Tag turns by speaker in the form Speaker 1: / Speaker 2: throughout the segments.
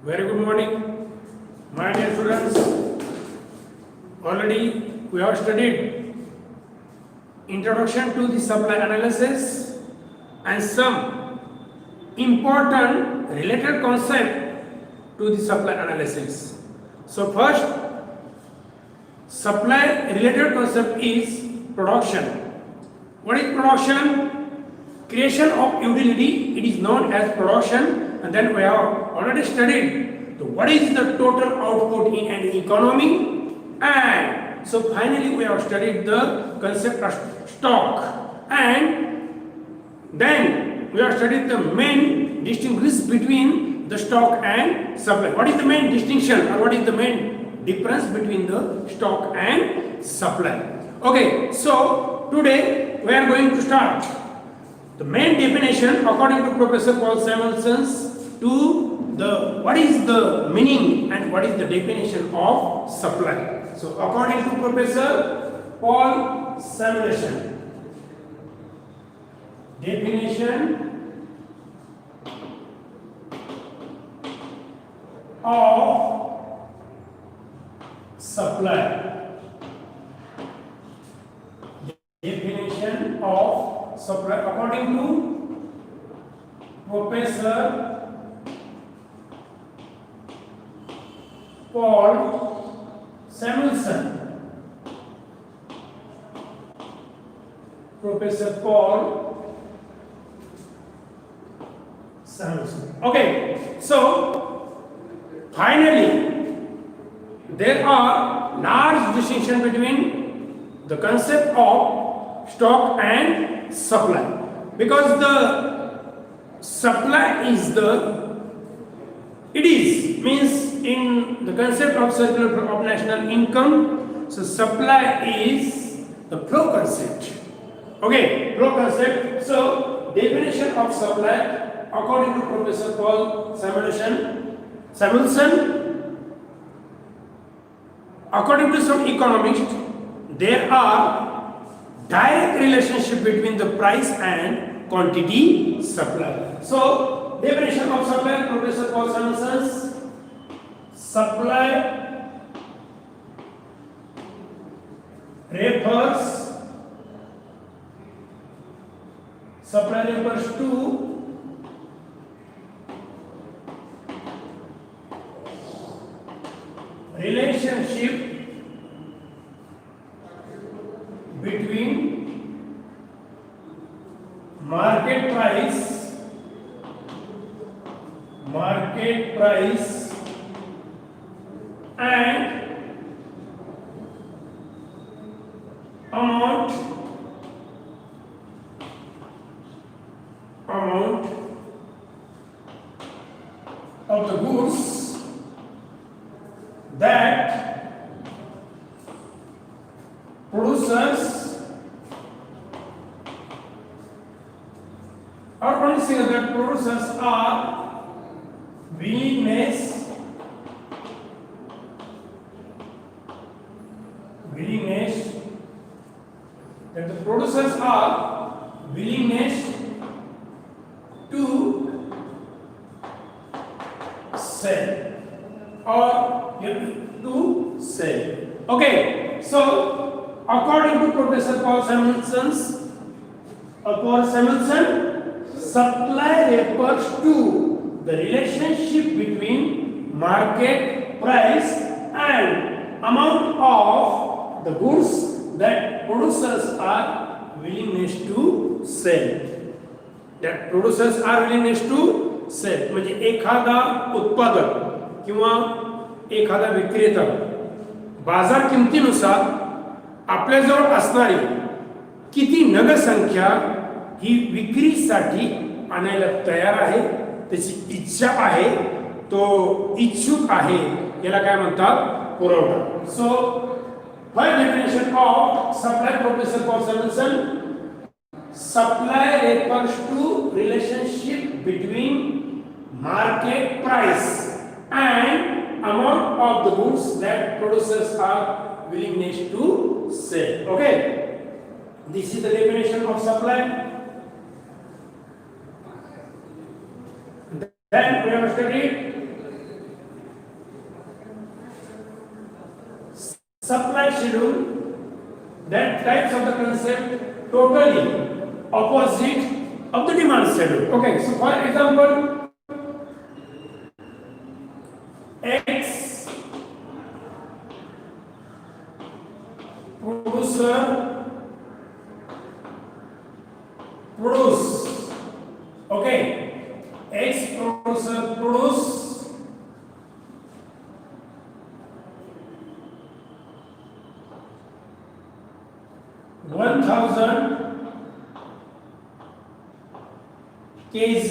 Speaker 1: Very good morning, my dear students. Already we have studied introduction to the supply analysis and some important related concept to the supply analysis. So first, supply related concept is production. What is production? Creation of utility, it is known as production. And then we have already studied what is the total output in an economy, and so finally we have studied the concept of stock, and then we have studied the main distinction between the stock and supply. What is the main distinction or what is the main difference between the stock and supply? Okay, so today we are going to start the main definition according to Professor Paul Samuelson's to the what is the meaning and what is the definition of supply. So according to Professor Paul Samuelson, definition of supply. Definition of supply according to Professor Paul Samuelson. Professor Paul Samuelson. Okay, so finally there are large distinction between the concept of stock and supply, because the supply is means in the concept of circular of national income. So supply is the flow concept. Okay, flow concept. So definition of supply according to Professor Paul Samuelson, according to some economists, there are direct relationship between the price and quantity supply. So definition of supply, Professor Paul Samuelson's supply refers to relationship between market price and amount of the goods that producers are willingness that the producers are willingness to sell or to sell. Okay, so according to Professor Paul Samuelson, supply refers to the relationship between market price and amount of the goods that producers are willingness to sell. म्हणजे एखादा उत्पादक किंवा एखादा विक्रेता बाजार किमतीनुसार आपल्याजवळ असणारी किती नग संख्या ही विक्रीसाठी आणायला तयार आहे, त्याची इच्छा आहे, तो इच्छुक आहे, याला काय म्हणतात? पुरवठा. सो first definition of supply, Professor Paul Samuelson, supply refers to relationship between market price and amount of the goods that producers are willingness to sell. Okay, this is the definition of supply. Then we have studied supply schedule, that types of the concept totally opposite of the demand schedule. Okay, so for example, X producer produce. Okay, X producer produce 1000 kg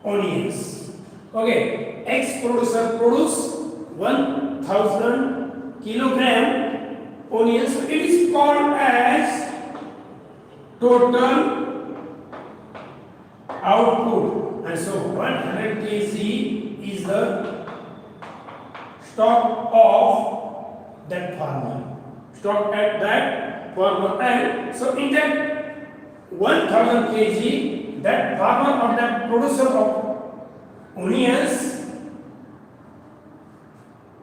Speaker 1: onions. Okay, X producer produce 1000 kilogram onions. So it is called as total output, and so 100 kg is the stock of that farmer, stock at that farmer, and so in that 1000 kg, that farmer or that producer of onions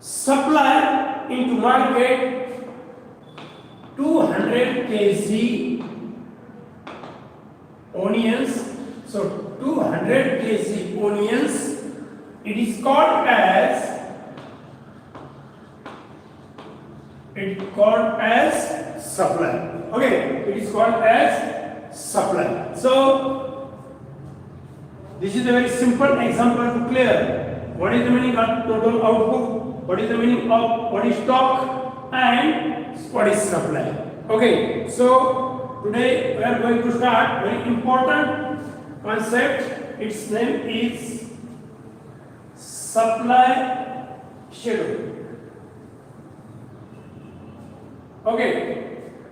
Speaker 1: supply into market 200 kg onions. So 200 kg onions, it is called as supply. Okay, it is called as supply. So this is a very simple example to clear what is the meaning of total output, what is the meaning of what is stock, and what is supply. Okay, so today we are going to start very important concept. Its name is supply schedule. Okay,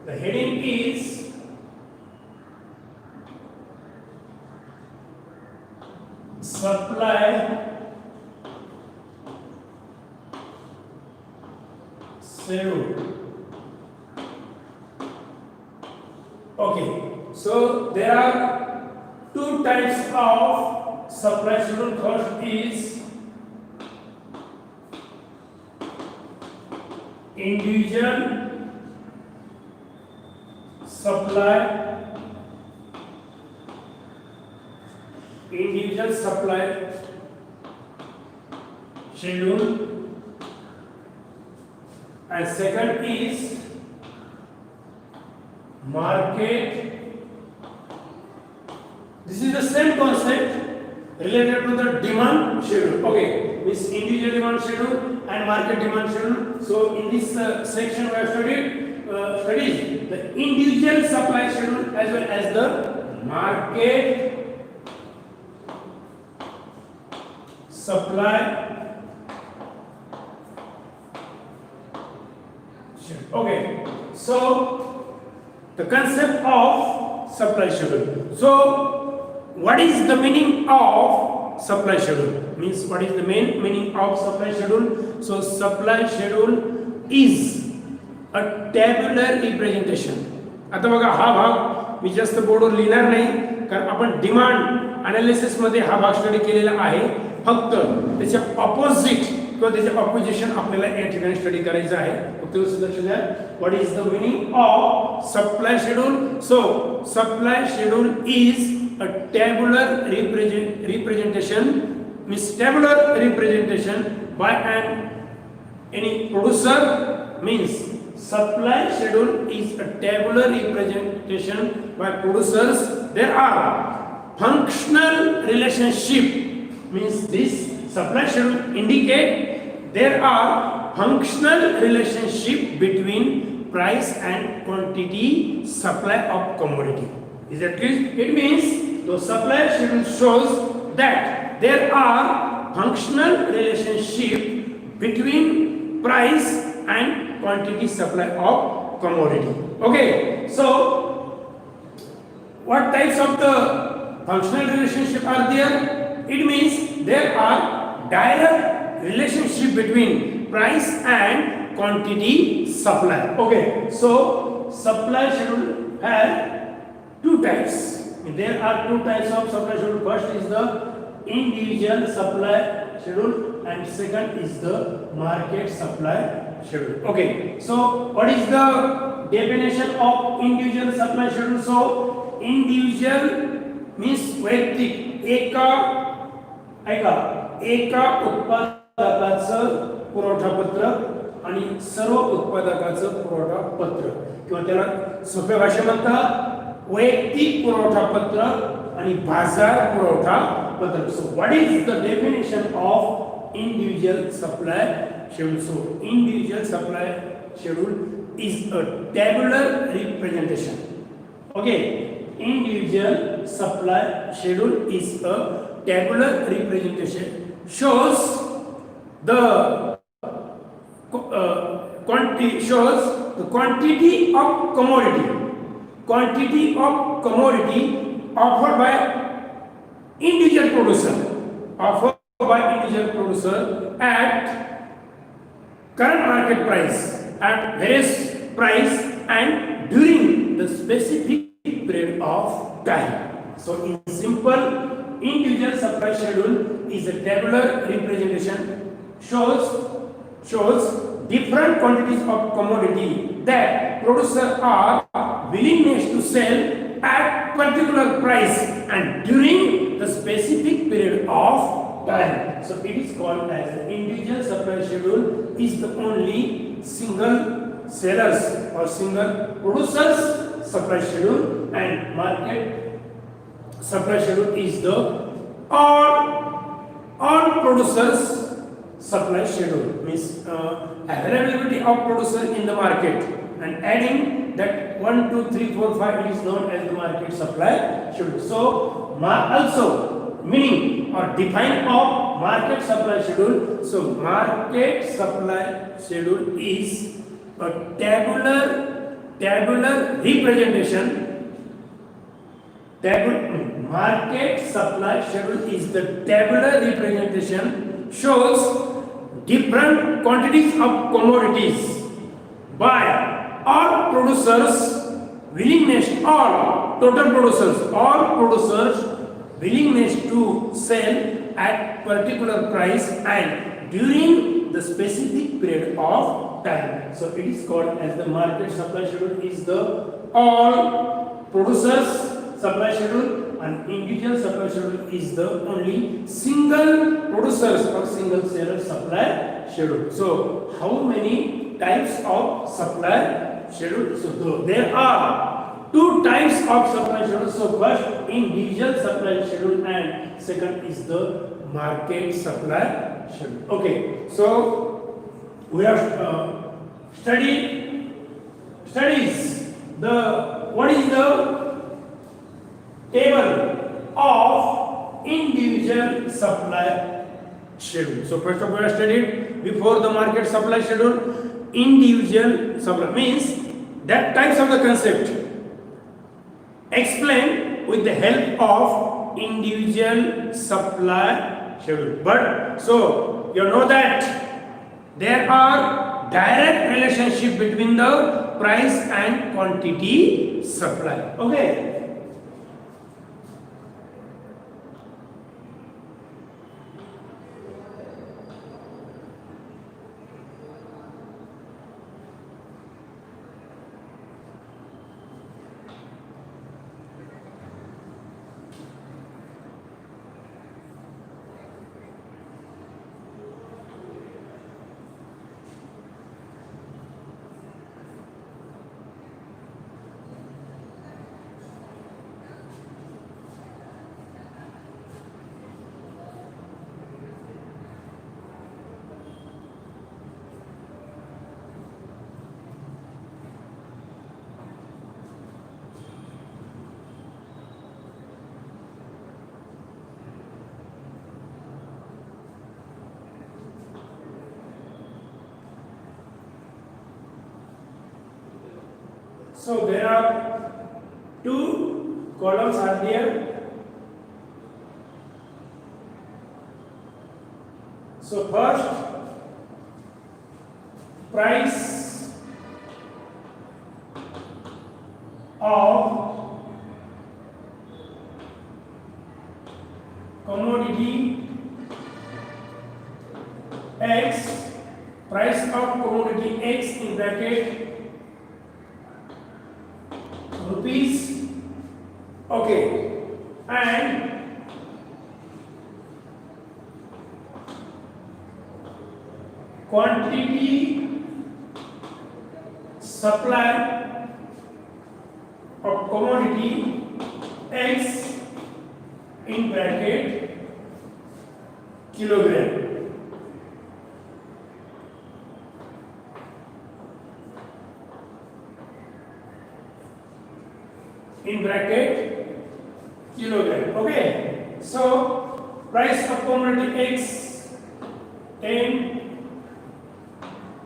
Speaker 1: the heading is supply schedule. Okay, so there are two types of supply schedule. First is individual supply schedule, and second is market. This is the same concept related to the demand schedule. Okay, this individual demand schedule and market demand schedule. So in this section we have studied the individual supply schedule as well as the market supply schedule. Okay, so the concept of supply schedule. So what is the meaning of supply schedule? Means what is the main meaning of supply schedule? So supply schedule is a tabular representation. आता बघा हा भाग मी जास्त बोर्डवर लिहिणार नाही कारण आपण डिमांड अनालिसिस मध्ये हा भाग स्टडी केलेला आहे. फक्त त्याच्या ऑपोजिट किंवा त्याचे ऑपोजिशन आपल्याला या ठिकाणी स्टडी करायचं आहे. फक्त लक्ष द्या. What is the meaning of supply schedule? So supply schedule is a tabular representation, means tabular representation by any producer. Means supply schedule is a tabular representation by producers. There are functional relationship, means this supply schedule indicate there are functional relationship between price and quantity supply of commodity. Is that clear? It means the supply schedule shows that there are functional relationship between price and quantity supply of commodity. Okay, so what types of the functional relationship are there? It means there are direct relationship between price and quantity supply. Okay, so supply schedule has two types. There are two types of supply schedule. First is the individual supply schedule and second is the market supply schedule. Okay, so what is the definition of individual supply schedule? So individual means वैयक्तिक एका उत्पादकाचं पुरवठा पत्रक आणि सर्व उत्पादकाचं पुरवठा पत्रक किंवा त्याला सोप्या भाषेत म्हणतात वैयक्तिक पुरवठा पत्रक आणि बाजार पुरवठा पत्रक. So what is the definition of individual supply schedule? So individual supply schedule is a tabular representation. Okay, individual supply schedule is a tabular representation, shows the quantity of commodity offered by individual producer at current market price at various price and during the specific period of time. So in simple, individual supply schedule is a tabular representation, shows different quantities of commodity that producers are willingness to sell at particular price and during the specific period of time. So it is called as the individual supply schedule is the only single sellers or single producers supply schedule, and market supply schedule is the all producers supply schedule, means availability of producer in the market, and adding that 1 2 3 4 5 is known as the market supply schedule. So also meaning or define of market supply schedule. So market supply schedule is a tabular representation. Market supply schedule is the tabular representation, shows different quantities of commodities by all producers willingness to sell at particular price and during the specific period of time. So it is called as the market supply schedule is the all producers supply schedule, and individual supply schedule is the only single producers or single seller supply schedule. So how many types of supply schedule? So there are two types of supply schedule. So first individual supply schedule and second is the market supply schedule. Okay, so we have studies the what is the table of individual supply schedule. So first of all, we have studied before the market supply schedule. Individual supply means that types of the concept explained with the help of individual supply schedule. But so you know that there are direct relationship between the price and quantity supply. Okay. So there are two columns are there. So first, price of commodity X, price of commodity X in bracket rupees, okay, and quantity supply of commodity X in bracket kilogram. In bracket kilogram. Okay, so price of commodity X 10,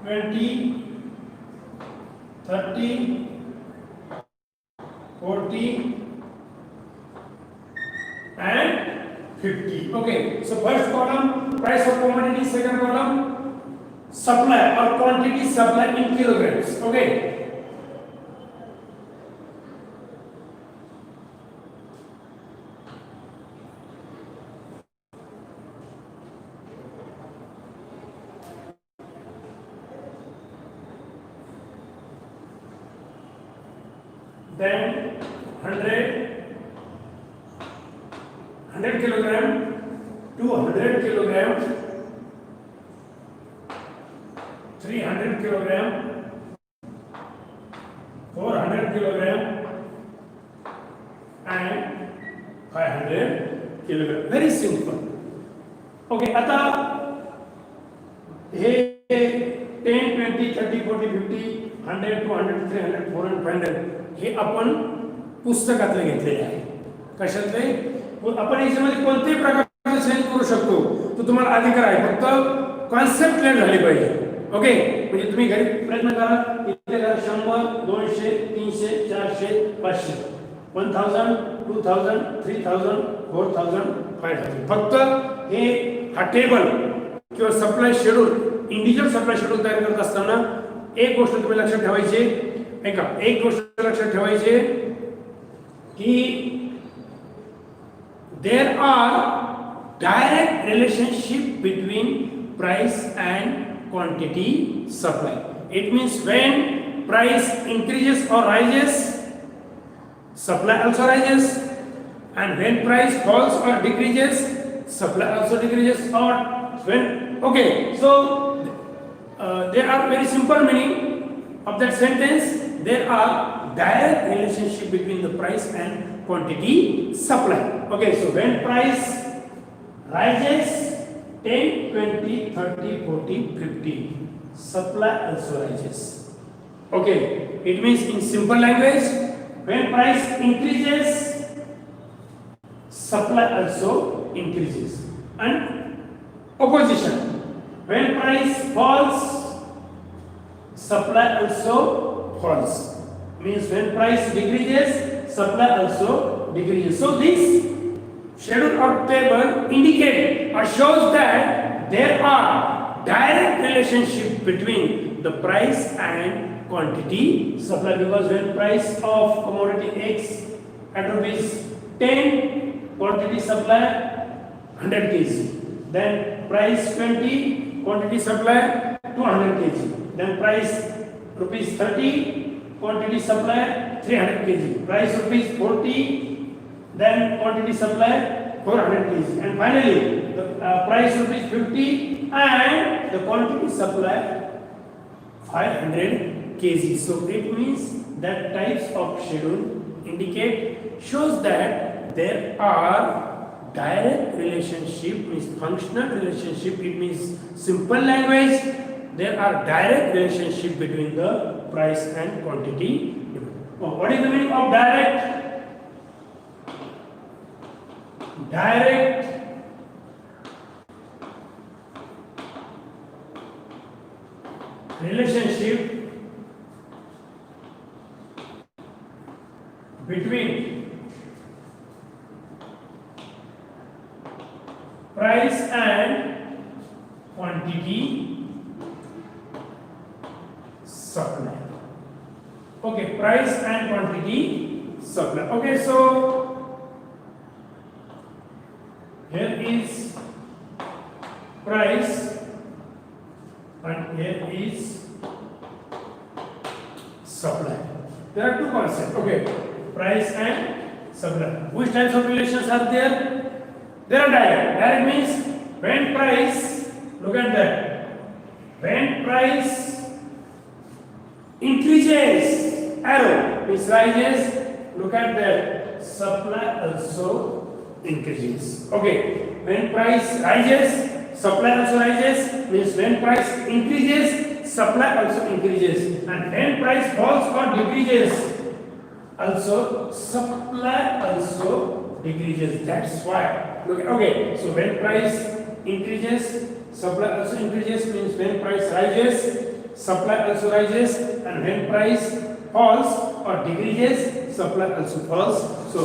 Speaker 1: 20, 30, 40 and 50. Okay, so first column price of commodity, second column supply or quantity supply in kilograms. Okay, then 100 kilogram, 200 kilogram, 300 kilogram, 400 kilogram and 500 kilogram. Very simple. Okay, आता हे 10, 20, 30, 40, 50, 100, 200, 300, 400, 500 हे आपण पुस्तकातले घेतलेले आहे. कशातले? आपण याच्यामध्ये कोणत्याही प्रकारचे change करू शकतो, तो तुम्हाला अधिकार आहे, फक्त कॉन्सेप्ट क्लिअर झाली पाहिजे. ओके, म्हणजे तुम्ही घरी प्रयत्न करा, इथे करा 100, 200, 300, 400, 500, 1000, 2000, 3000, 4000, 5000. फक्त हे हा टेबल किंवा supply schedule, individual supply schedule तयार करत असताना एक गोष्ट तुम्ही लक्षात ठेवायची, एक गोष्ट लक्षात ठेवायची की there are direct relationship between price and quantity supply. It means when price increases or rises, supply also rises, and when price falls or decreases, supply also decreases. Or when, okay, so there are very simple meaning of that sentence. There are direct relationship between the price and quantity supply. Okay, so when price rises 10, 20, 30, 40, 50, supply also rises. Okay, it means in simple language, when price increases, supply also increases. And opposition, when price falls, supply also falls. Means when price decreases, supply also decreases. So this schedule or table indicate or shows that there are direct relationship between the price and quantity supply, because when price of commodity X at rupees 10, quantity supply 100 kg, then price 20, quantity supply 200 kg, then price rupees 30, quantity supply 300 kg, price rupees 40, then quantity supply 400 kg, and finally the price rupees 50 and the quantity supply 500 kg. So it means that types of schedule indicate shows that there are direct relationship, means functional relationship. It means simple language, there are direct relationship between the price and quantity. What is the meaning of direct? Direct relationship between price and quantity supply. Okay, price and quantity supply. Okay, so here is price is supply. There are two concepts. Okay, price and supply. Which types of relations are there? There are direct. Direct means when price, look at that. When price increases, arrow means rises. Look at that. Supply also increases. Okay. When price rises, supply also rises. Means when price increases, supply also increases. And when price falls or decreases, also supply also decreases. That's why. Look. Okay. So when price increases, supply also increases. Means when price rises, supply also rises. And when price falls or decreases, supply also falls. So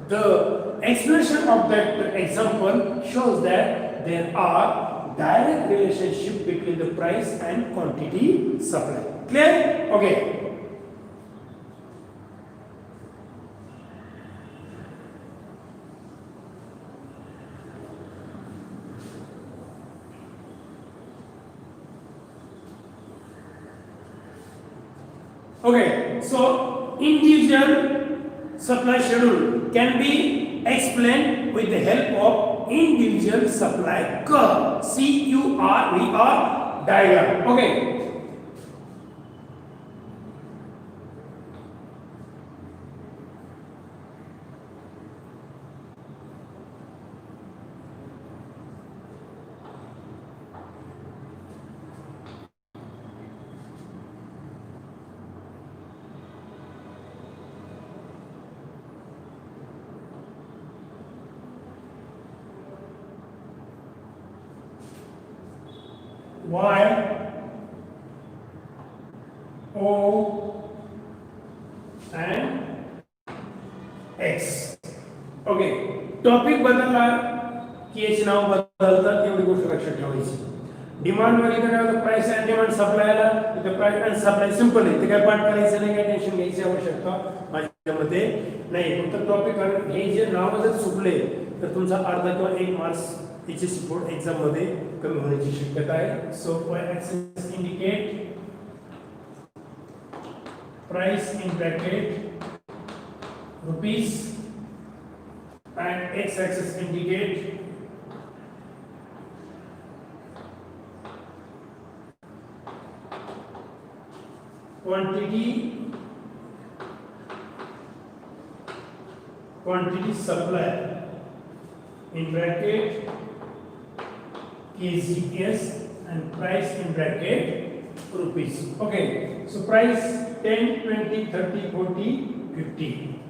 Speaker 1: the explanation of that example shows that there are direct relationship between the price and quantity supply. Clear? Okay. Okay, so individual supply schedule can be explained with the help of individual supply curve. CURVR diagram. Okay. Y, O, and X. Okay. Topic बदलला की याची नाव बदलतात एवढी गोष्ट लक्षात ठेवायची. Demand मध्ये काय होतं प्राइस अँड डिमांड सप्लायला इथे प्राइस अँड सप्लाय सिंपल आहे. ते काय पाठ करायचं नाही, काय टेन्शन घ्यायची आवश्यकता माझ्यामध्ये नाही. फक्त टॉपिक हे जे नाव जर चुकले तर तुमचा अर्धा किंवा 1 मार्क्स HSC बोर्ड एग्जाम मध्ये कमी होण्याची शक्यता आहे. सो y axis indicate price in bracket rupees and x axis indicate quantity supply in bracket KGS and price in bracket rupees. Okay, so price 10, 20, 30, 40, 50.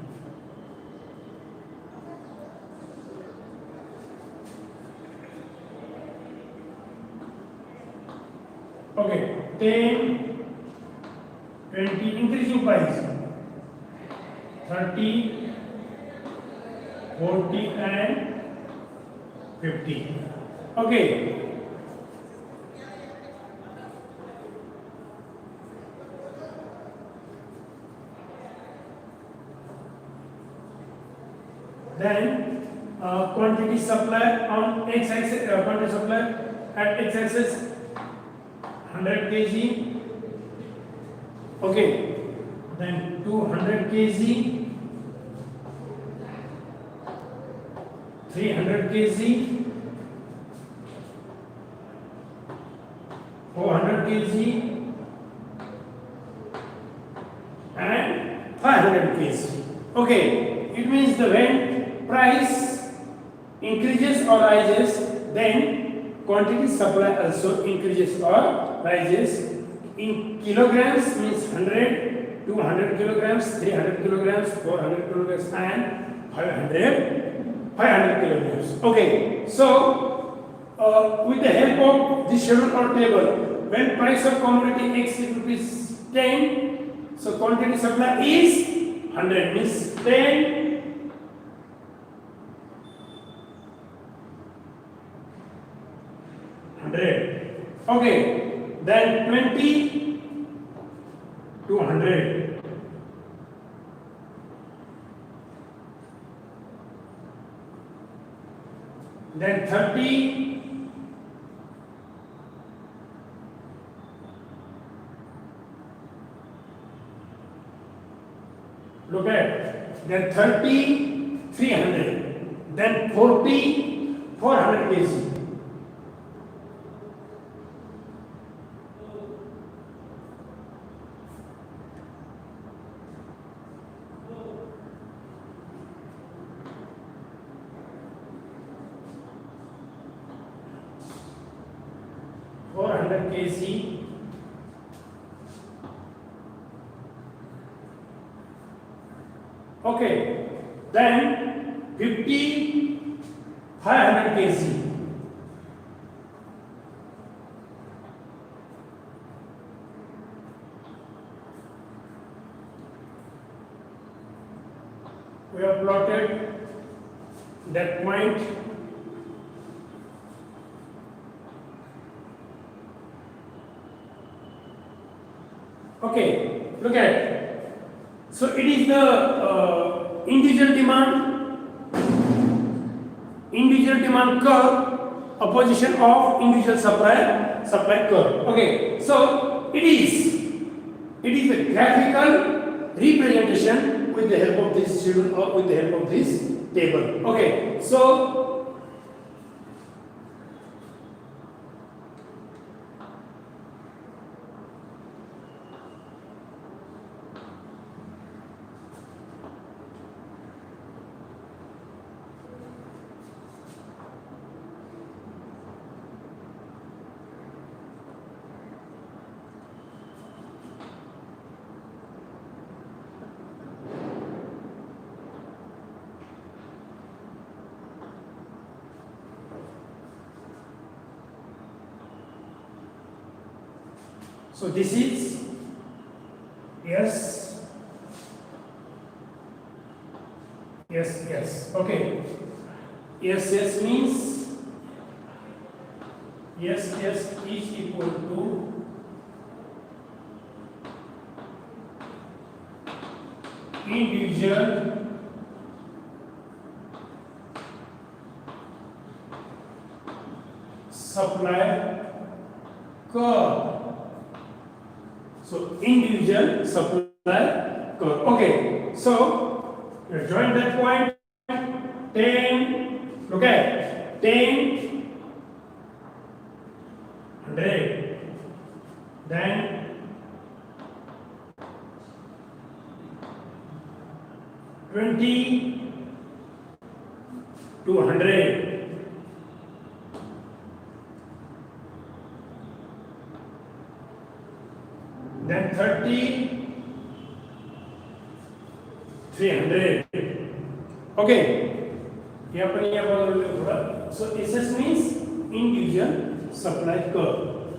Speaker 1: Okay, 10, 20 increasing price, 30, 40 and 50. Okay. Then quantity supply on x axis, quantity supply at x axis 100 kg. Okay. Then 200 kg, 300 kg, 400 kg and 500 kg. Okay, it means the when price increases or rises, then quantity supply also increases or rises. In kilograms means 100, 200 kilograms, 300 kilograms, 400 kilograms and 500 kilograms. Okay, so with the help of this schedule or table, when price of commodity X is rupees 10, so quantity supply is 100, means 10, 100. Okay, then 20, 200. Then 30, then 30, 300, then 40, 400 kg. kg. Okay, then 50, 500 kg. We have plotted that point. Okay, look at it. So it is the individual demand curve, opposition of individual supply curve. Okay, so it is a graphical representation with the help of this schedule or with the help of this table. Okay, so this is yes. Okay. Yes means yes is equal to individual supply curve. So individual supply curve. Okay, so join that point. 10. Look at 10, 100. Then 20, 200. Then 30, 300. Okay. So SS means individual supply curve.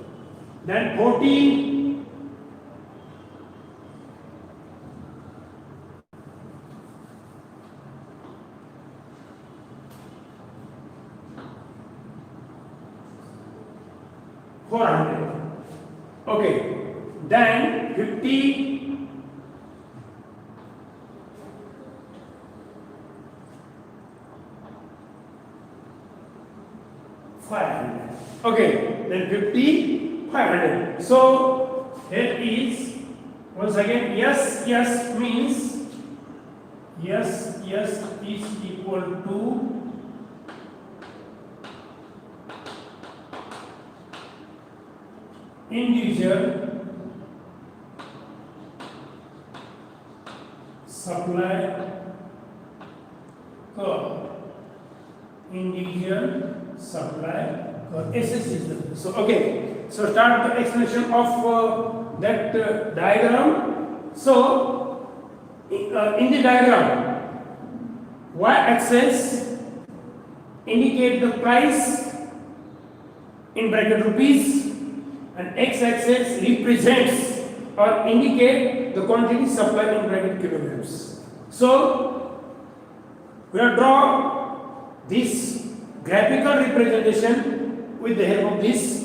Speaker 1: Then 40, 400. Okay. Then 50, 500. Okay, then 50, 500. So here is once again yes means yes is equal to individual supply curve. Individual supply curve. SS is the so okay. So start the explanation of that diagram. So in the diagram, y-axis indicate the price in bracket rupees, and x-axis represents or indicate the quantity supplied in bracket kilograms. So we have drawn this graphical representation with the help of this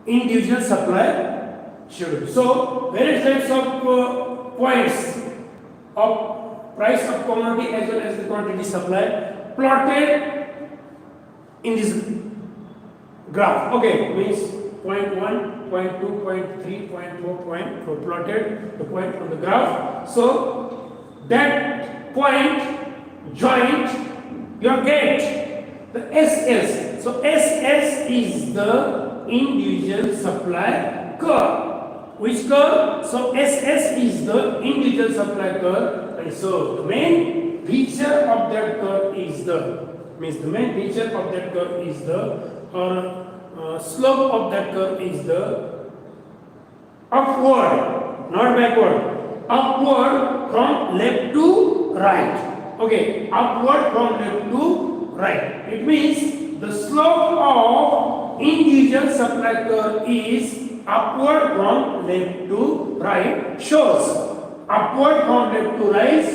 Speaker 1: individual supply schedule. So various types of points of price of commodity as well as the quantity supplied plotted in this graph. Okay, means point 1, point 2, point 3, point 4, point 4 plotted the point on the graph. So that point, joint, your gate. The SS. So SS is the individual supply curve. Which curve? So SS is the individual supply curve, and so the main feature of that curve is the slope of that curve is the upward, not backward. Upward from left to right. Okay, upward from left to right. It means the slope of individual supply curve is upward from left to right. Shows upward from left to right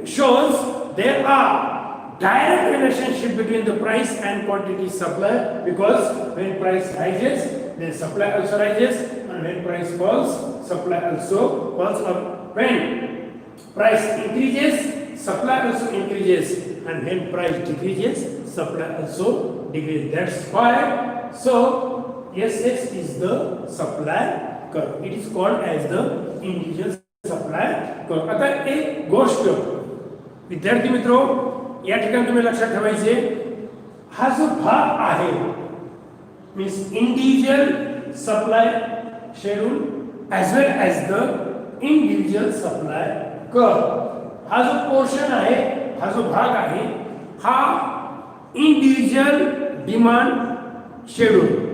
Speaker 1: shows there are direct relationship between the price and quantity supply, because when price rises, then supply also rises, and when price falls, supply also falls. Or when price increases, supply also increases, and when price decreases, supply also decreases. That's why so SS is the supply curve. It is called as the individual supply curve. आता एक गोष्ट विद्यार्थी मित्रो या ठिकाणी तुम्ही लक्षात ठेवायचे, हा जो भाग आहे means individual supply schedule as well as the individual supply curve. हा जो पोर्शन आहे, हा जो भाग आहे, हा individual demand schedule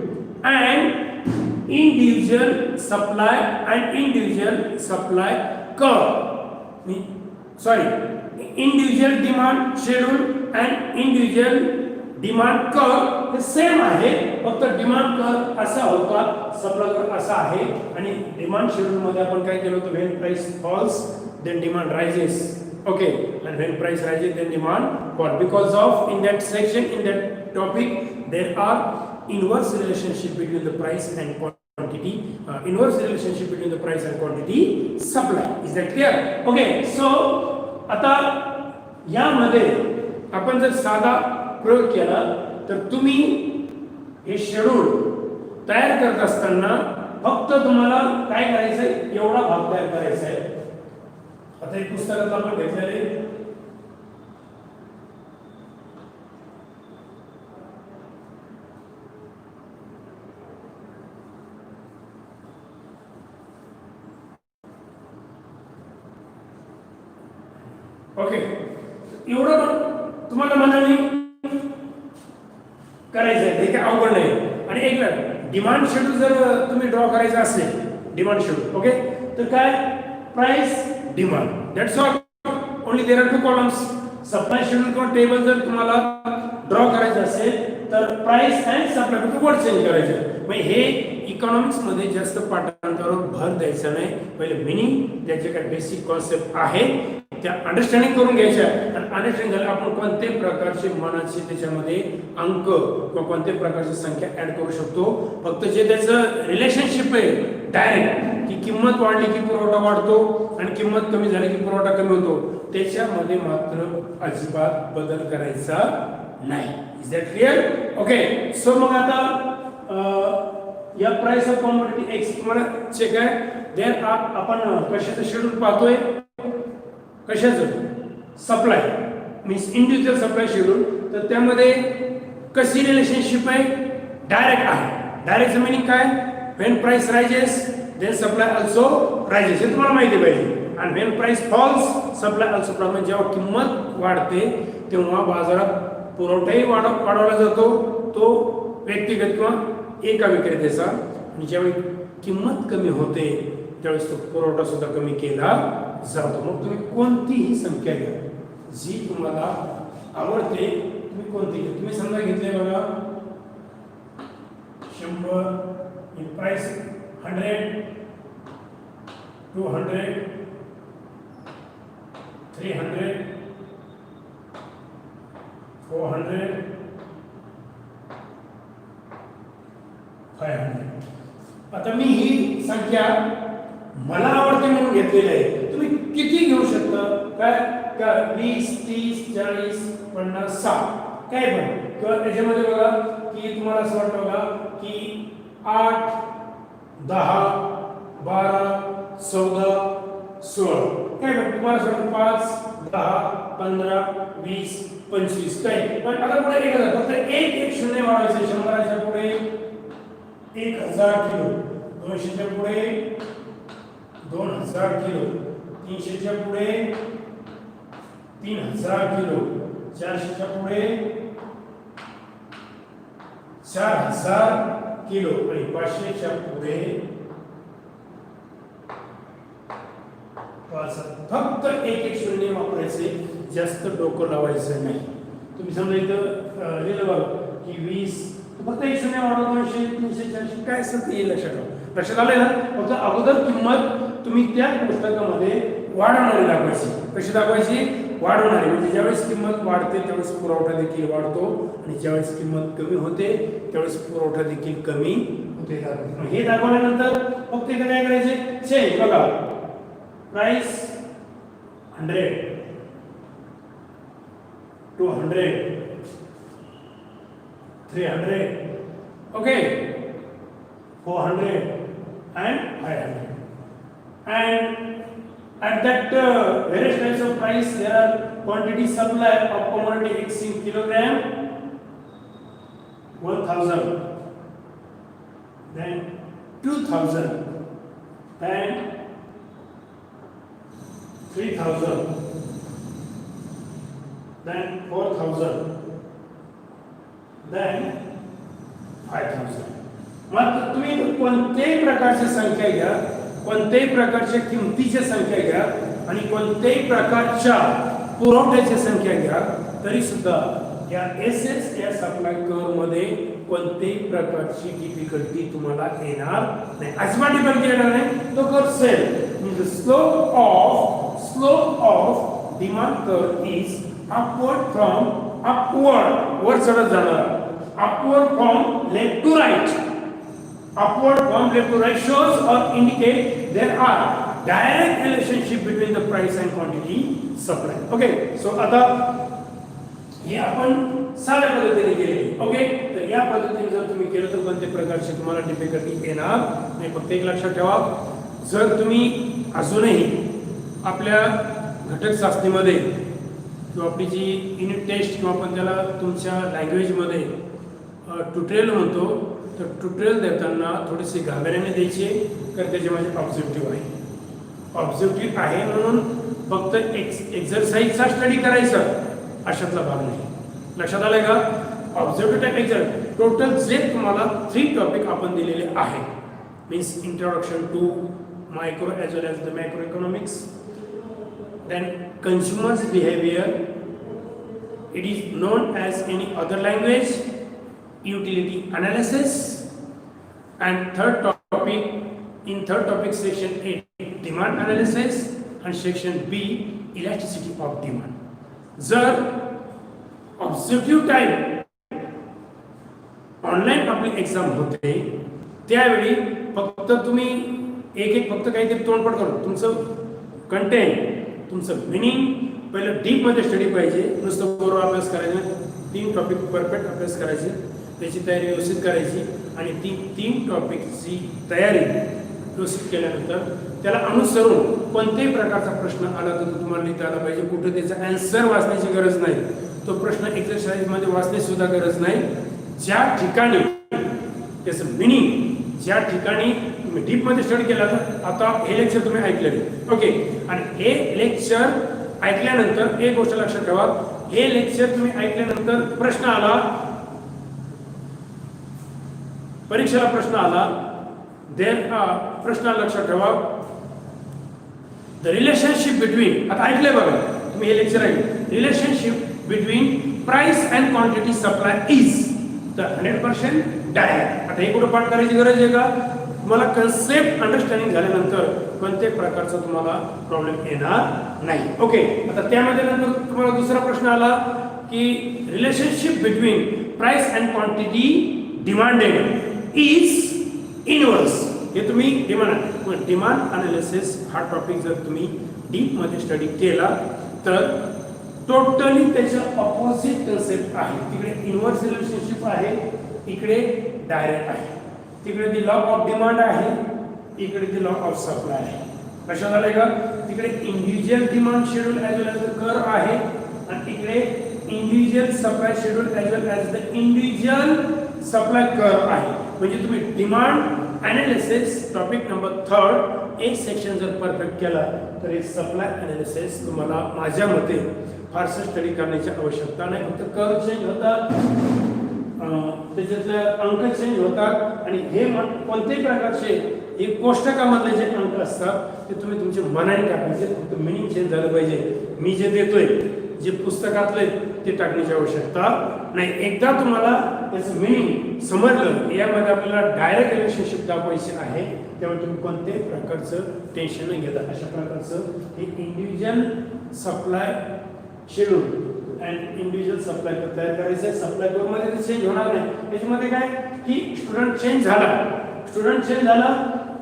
Speaker 1: and individual supply and individual supply curve. Sorry, individual demand schedule and individual demand curve हे सेम आहे, फक्त डिमांड कर्व असा होता, सप्लाय कर्व असा आहे. आणि डिमांड शेड्यूल मध्ये आपण काय केलं होतं, when price falls then demand rises. Okay, and when price rises then demand falls, because of in that section, in that topic there are inverse relationship between the price and quantity, inverse relationship between the price and quantity supply. Is that clear? Okay, so आता यामध्ये आपण जर साधा प्रयोग केला तर तुम्ही हे schedule तयार करत असताना फक्त तुम्हाला काय करायचंय, एवढा भाग तयार करायचा आहे. आता एक पुस्तकात आपण घेतलेले ओके, एवढं तुम्हाला मनाने करायचं आहे, हे काय अवघड नाही. आणि एक डिमांड शेड्यूल जर तुम्ही ड्रॉ करायचं असेल, डिमांड शेड्यूल ओके, तर काय price demand, that's all. Only there are two columns. Supply schedule किंवा टेबल जर तुम्हाला ड्रॉ करायचं असेल तर price and supply word change करायचं. मग हे इकॉनॉमिक्स मध्ये जास्त पाठांतरावर भर द्यायचा नाही. पहिले मिनिंग, त्याचे काय बेसिक कॉन्सेप्ट आहेत त्या अंडरस्टँडिंग करून घ्यायच्या, आणि अंडरस्टँडिंग झालं आपण कोणत्याही प्रकारचे मनाचे त्याच्यामध्ये अंक किंवा कोणत्याही प्रकारची संख्या ऍड करू शकतो. फक्त जे त्याचं रिलेशनशिप आहे डायरेक्ट, की किंमत वाढली की पुरवठा वाढतो आणि किंमत कमी झाली की पुरवठा कमी होतो, त्याच्यामध्ये मात्र अजिबात बदल करायचा नाही. Is that clear? Okay, so मग आता या प्राइस ऑफ कॉमोडिटी एक्स तुम्हाला चेक आहे. देन आपण कशाचं शेड्यूल पाहतोय, कशाचं, supply means individual supply schedule. तर त्यामध्ये कशी रिलेशनशिप आहे, डायरेक्ट आहे. डायरेक्टचं मिनिंग काय, when price rises then supply also rises, हे तुम्हाला माहिती पाहिजे. आणि when price falls supply also falls, म्हणजे जेव्हा किंमत वाढते तेव्हा बाजारात पुरवठाही वाढवला जातो, तो व्यक्तिगत किंवा एका विक्रेत्याचा. आणि ज्यावेळी किंमत कमी होते त्यावेळेस तो पुरवठा सुद्धा कमी केला जातो. मग तुम्ही कोणतीही संख्या घ्या जी तुम्हाला आवडते, तुम्ही कोणती घ्या. तुम्ही समजा घेतले बघा 100, प्राइस 100, 200, 300, 400, 500. आता मी ही संख्या मला आवडते म्हणून घेतलेली आहे. तुम्ही किती घेऊ शकता, काय का 20, 30, 40, 50, 60 काय पण. किंवा त्याच्यामध्ये बघा की तुम्हाला असं वाटतं बघा की 8, 10, 12, 14, 16 काय पण. तुम्हाला सांगतो 5, 10, 15 20 25 काय पण आता पुढे 1000 फक्त एक शून्य वाढवायचे 100च्या पुढे 1000 किलो 200च्या पुढे 2000 किलो 300च्या पुढे 3000 किलो 400च्या पुढे 4000 किलो आणि 500च्या पुढे फक्त एक शून्य वापरायचे, जास्त डोकं लावायचं नाही. तुम्ही समजा इथं लिहिलं बघा की 20 फक्त एक शून्य वाढवा 200 300 400 काय असेल ते लक्षात आलंय ना. फक्त अगोदर किंमत तुम्ही त्या पुस्तकामध्ये वाढवणारी दाखवायची. कशी दाखवायची? वाढवणारी. म्हणजे ज्यावेळेस किंमत वाढते त्यावेळेस पुरवठा देखील वाढतो आणि ज्यावेळेस किंमत कमी होते त्यावेळेस पुरवठा देखील कमी होते. हे दाखवल्यानंतर फक्त इथे काय करायचे? चेंज बघा price 100 200 300 okay 400 and 500 and at that various types of price there are quantity supply of commodity x in kilogram 1000 then 2000 and 3000 then 4000 then 5000. मग तुम्ही कोणत्याही प्रकारची संख्या घ्या, कोणत्याही प्रकारच्या किमतीची संख्या घ्या आणि कोणत्याही प्रकारच्या पुरवठ्याची संख्या घ्या तरी सुद्धा या एसएस या सप्लाय कर्व मध्ये कोणत्याही प्रकारची डिफिकल्टी तुम्हाला येणार नाही. अजिबात डिफिकल्टी येणार नाही. तो कर्व सेल म्हणजे slope of demand curve is upward from वर चढत जाणार. upward from left to right shows or indicate there are direct relationship between the price and quantity supply. Okay, so आता हे आपण साध्या पद्धतीने केले. ओके, तर या पद्धतीने जर तुम्ही केलं तर कोणत्या प्रकारची तुम्हाला डिफिकल्टी येणार नाही. फक्त एक लक्षात ठेवा, जर तुम्ही अजूनही आपल्या घटक चाचणीमध्ये किंवा आपली जी युनिट टेस्ट किंवा आपण त्याला तुमच्या लँग्वेजमध्ये ट्युटोरियल म्हणतो, तर ट्युटोरियल देताना थोडेसे गांभीर्याने द्यायचे, कारण त्याचे माझे ऑब्जेक्टिव्ह आहे म्हणून फक्त एक्झरसाइजचा स्टडी करायचा अशातला भाग नाही. लक्षात आलंय का? ऑब्जेक्टिव्ह टाइप एक्झाम टोटल जे तुम्हाला 3 टॉपिक आपण दिलेले आहे, means introduction to micro as well as the macro economics, then consumers behavior, it is known as any other language, utility analysis, and third topic section A demand analysis and section B elasticity of demand. जर objective time online आपली exam होते त्यावेळी फक्त तुम्ही एक फक्त काहीतरी तोंडपाठ करून तुमचं कंटेंट तुमचं मिनिंग पहिलं डीप मध्ये स्टडी पाहिजे. नुसतं बरोबर अभ्यास करायचा, 3 टॉपिक परफेक्ट अभ्यास करायचे, त्याची तयारी व्यवस्थित करायची आणि ती 3 टॉपिकची तयारी व्यवस्थित केल्यानंतर त्याला अनुसरून कोणत्याही प्रकारचा प्रश्न आला तर तुम्हाला लिहिता आला पाहिजे. कुठे त्याचा आन्सर वाचण्याची गरज नाही, तो प्रश्न एक्सरसाइज मध्ये वाचण्याची सुद्धा गरज नाही. ज्या ठिकाणी त्याचं मिनिंग, ज्या ठिकाणी तुम्ही डीप मध्ये स्टडी केला, तर आता हे लेक्चर तुम्ही ऐकलेले ओके, आणि हे लेक्चर ऐकल्यानंतर एक गोष्ट लक्षात ठेवा, हे लेक्चर तुम्ही ऐकल्यानंतर प्रश्न आला, परीक्षेला प्रश्न आला, प्रश्न लक्षात ठेवा, द रिलेशनशिप बिटवीन, आता ऐकलंय बघा तुम्ही हे लेक्चर ऐकलं, relationship between price and quantity supply is the 100% direct. आता हे कुठं पाठ करायची गरज आहे का? तुम्हाला कन्सेप्ट अंडरस्टँडिंग झाल्यानंतर कोणत्याही प्रकारचा तुम्हाला प्रॉब्लेम येणार नाही. ओके, आता त्यामध्ये नंतर तुम्हाला दुसरा प्रश्न आला की relationship between price and quantity demanded is inverse. हे तुम्ही डिमांड अनालिसिस हा टॉपिक जर तुम्ही डीप मध्ये स्टडी केला तर टोटली त्याच्या ऑपोजिट कन्सेप्ट आहे. तिकडे इनवर्स रिलेशनशिप आहे, इकडे डायरेक्ट आहे. तिकडे दी लॉ ऑफ डिमांड आहे, इकडे दी लॉ ऑफ सप्लाय आहे. लक्षात आलंय का? तिकडे individual demand schedule as well as the curve आहे, आणि इकडे individual supply schedule as well as the individual supply curve आहे. म्हणजे तुम्ही डिमांड ॲनालिसिस टॉपिक नंबर 3 एक सेक्शन जर परफेक्ट केला तर हे सप्लाय ॲनालिसिस तुम्हाला माझ्या मते फारसं स्टडी करण्याची आवश्यकता नाही. फक्त कर्व चेंज होतात, त्याच्यातले अंक चेंज होतात आणि हे कोणत्याही प्रकारचे हे कोष्टकामधले जे अंक असतात ते तुम्ही तुमच्या मनाने टाकायचे. फक्त मिनिंग चेंज झालं पाहिजे. मी जे देतोय जे पुस्तकातले ते टाकण्याची आवश्यकता नाही. एकदा तुम्हाला त्याचं मिनिंग समजलं, यामध्ये आपल्याला डायरेक्ट रिलेशनशिप दाखवायची आहे, त्यामुळे तुम्ही कोणत्याही प्रकारचं टेन्शन न घेता अशा प्रकारचं हे individual supply schedule and individual supply तयार करायचं आहे. सप्लाय मध्ये चेंज होणार नाही. त्याच्यामध्ये काय की स्टुडंट चेंज झाला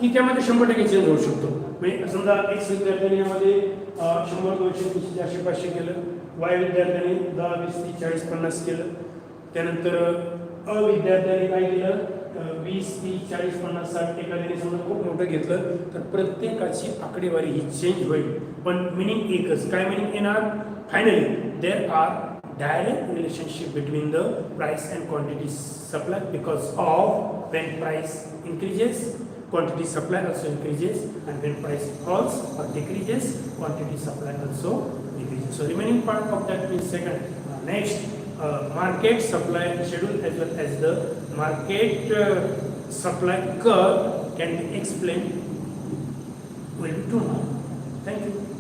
Speaker 1: की त्यामध्ये 100% चेंज होऊ शकतो. म्हणजे समजा एक्स विद्यार्थ्यांनी यामध्ये 100, 200, 300, 400, 500 केलं, वाय विद्यार्थ्यांनी 10, 20, 30, 40, 50 केलं, त्यानंतर अ विद्यार्थ्यांनी काय केलं 20, 30, 40, 50, 60, एखाद्याने समजा खूप मोठं घेतलं तर प्रत्येकाची आकडेवारी ही चेंज होईल. पण मिनिंग एकच. काय मिनिंग येणार? Finally there are direct relationship between the price and quantity supply, because of when price increases quantity supply also increases, and when price falls or decreases quantity supply also decreases. So remaining part of that means second. Next market supply schedule as well as the market supply curve can be explained will be tomorrow. Thank you.